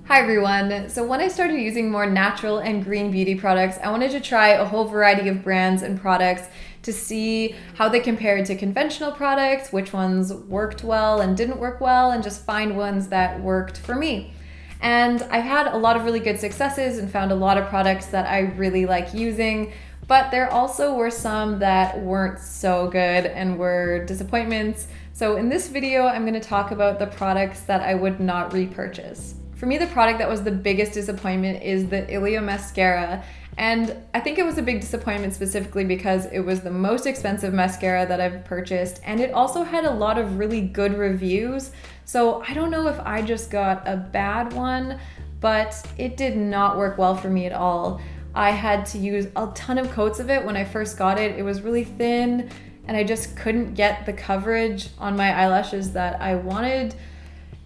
Hi everyone! So when I started using more natural and green beauty products, I wanted to try a whole variety of brands and products to see how they compared to conventional products, which ones worked well and didn't work well, and just find ones that worked for me. And I've had a lot of really good successes and found a lot of products that I really like using, but there also were some that weren't so good and were disappointments. So in this video, I'm going to talk about the products that I would not repurchase. For me, the product that was the biggest disappointment is the Ilia mascara. And I think it was a big disappointment specifically because it was the most expensive mascara that I've purchased, and it also had a lot of really good reviews. So I don't know if I just got a bad one, but it did not work well for me at all. I had to use a ton of coats of it when I first got it. It was really thin, and I just couldn't get the coverage on my eyelashes that I wanted.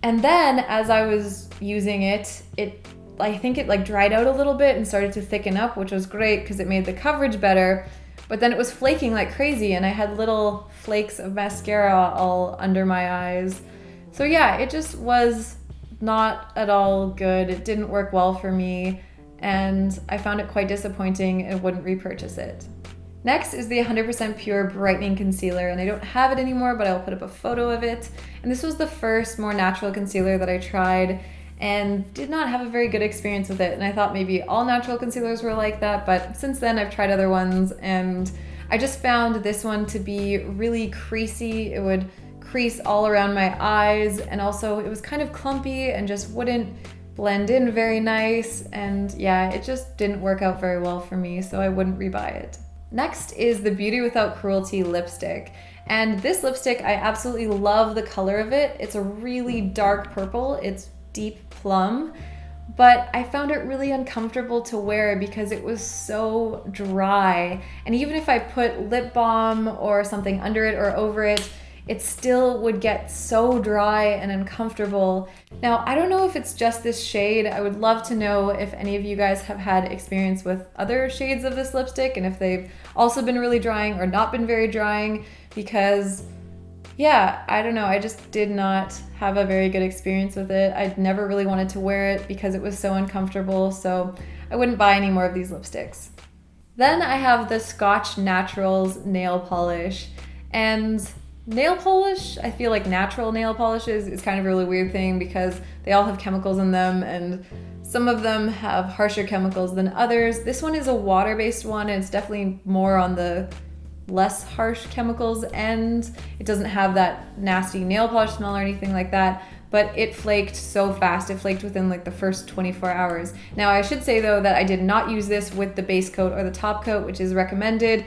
And then as I was using it, I think it like dried out a little bit and started to thicken up, which was great because it made the coverage better. But then it was flaking like crazy and I had little flakes of mascara all under my eyes. So yeah, it just was not at all good. It didn't work well for me and I found it quite disappointing and wouldn't repurchase it. Next is the 100% Pure Brightening Concealer, and I don't have it anymore, but I'll put up a photo of it. And this was the first more natural concealer that I tried and did not have a very good experience with it. And I thought maybe all natural concealers were like that, but since then I've tried other ones and I just found this one to be really creasy. It would crease all around my eyes, and also it was kind of clumpy and just wouldn't blend in very nice. And yeah, it just didn't work out very well for me, so I wouldn't rebuy it. Next is the Beauty Without Cruelty lipstick. And this lipstick, I absolutely love the color of it. It's a really dark purple, it's deep plum, but I found it really uncomfortable to wear because it was so dry. And even if I put lip balm or something under it or over it, it still would get so dry and uncomfortable. Now, I don't know if it's just this shade. I would love to know if any of you guys have had experience with other shades of this lipstick and if they've also been really drying or not been very drying, because yeah, I don't know. I just did not have a very good experience with it. I never really wanted to wear it because it was so uncomfortable, so I wouldn't buy any more of these lipsticks. Then I have the Scotch Naturals nail polish, and nail polish, I feel like natural nail polishes is kind of a really weird thing because they all have chemicals in them and some of them have harsher chemicals than others. This one is a water-based one and it's definitely more on the less harsh chemicals end. It doesn't have that nasty nail polish smell or anything like that, but it flaked so fast. It flaked within like the first 24 hours. Now I should say though that I did not use this with the base coat or the top coat, which is recommended.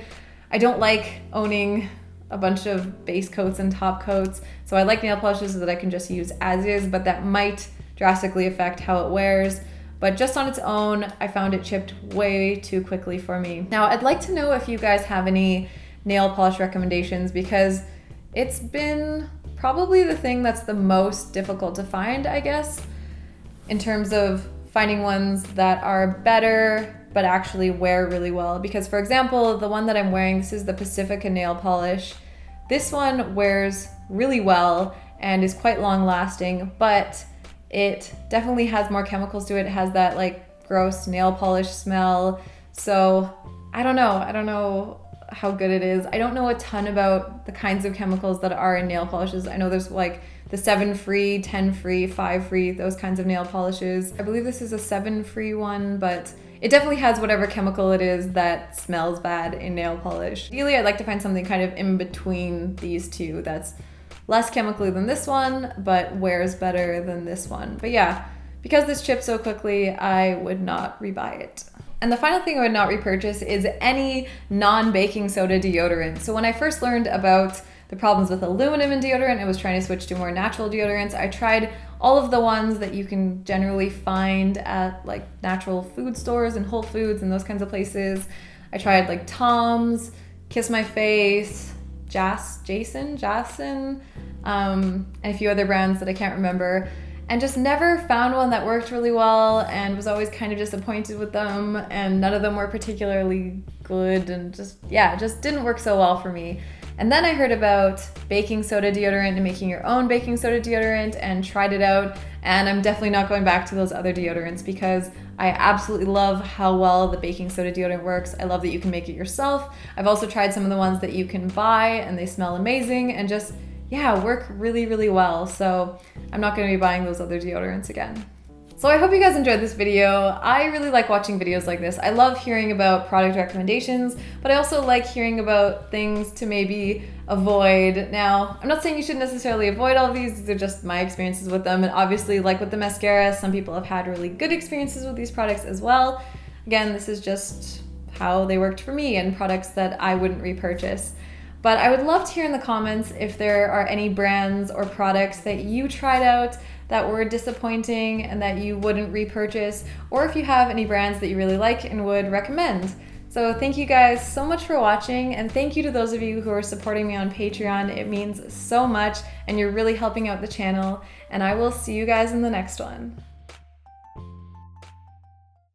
I don't like owning a bunch of base coats and top coats, so I like nail polishes so that I can just use as is, but that might drastically affect how it wears. But just on its own, I found it chipped way too quickly for me. Now I'd like to know if you guys have any nail polish recommendations, because it's been probably the thing that's the most difficult to find, I guess, in terms of finding ones that are better but actually wear really well. Because for example, the one that I'm wearing, this is the Pacifica nail polish. This one wears really well and is quite long lasting, but it definitely has more chemicals to it. It has that like gross nail polish smell. So I don't know how good it is. I don't know a ton about the kinds of chemicals that are in nail polishes. I know there's like the 7 free, 10 free, 5 free, those kinds of nail polishes. I believe this is a 7 free one, but it definitely has whatever chemical it is that smells bad in nail polish. Ideally, I'd like to find something kind of in between these two that's less chemically than this one, but wears better than this one. But yeah, because this chips so quickly, I would not rebuy it. And the final thing I would not repurchase is any non-baking soda deodorant. So when I first learned about the problems with aluminum in deodorant, I was trying to switch to more natural deodorants. I tried all of the ones that you can generally find at like natural food stores and Whole Foods and those kinds of places. I tried like Tom's, Kiss My Face, Jason, and a few other brands that I can't remember, and just never found one that worked really well and was always kind of disappointed with them, and none of them were particularly good and just didn't work so well for me. And then I heard about baking soda deodorant and making your own baking soda deodorant and tried it out, And I'm definitely not going back to those other deodorants because I absolutely love how well the baking soda deodorant works. I love that you can make it yourself. I've also tried some of the ones that you can buy and they smell amazing and just, yeah, work really, really well. So I'm not going to be buying those other deodorants again. So I hope you guys enjoyed this video. I really like watching videos like this. I love hearing about product recommendations, but I also like hearing about things to maybe avoid. Now, I'm not saying you should necessarily avoid all of these are just my experiences with them. And obviously, like with the mascara, some people have had really good experiences with these products as well. Again, this is just how they worked for me and products that I wouldn't repurchase. But I would love to hear in the comments if there are any brands or products that you tried out that were disappointing and that you wouldn't repurchase, or if you have any brands that you really like and would recommend. So thank you guys so much for watching, and thank you to those of you who are supporting me on Patreon. It means so much and you're really helping out the channel, and I will see you guys in the next one.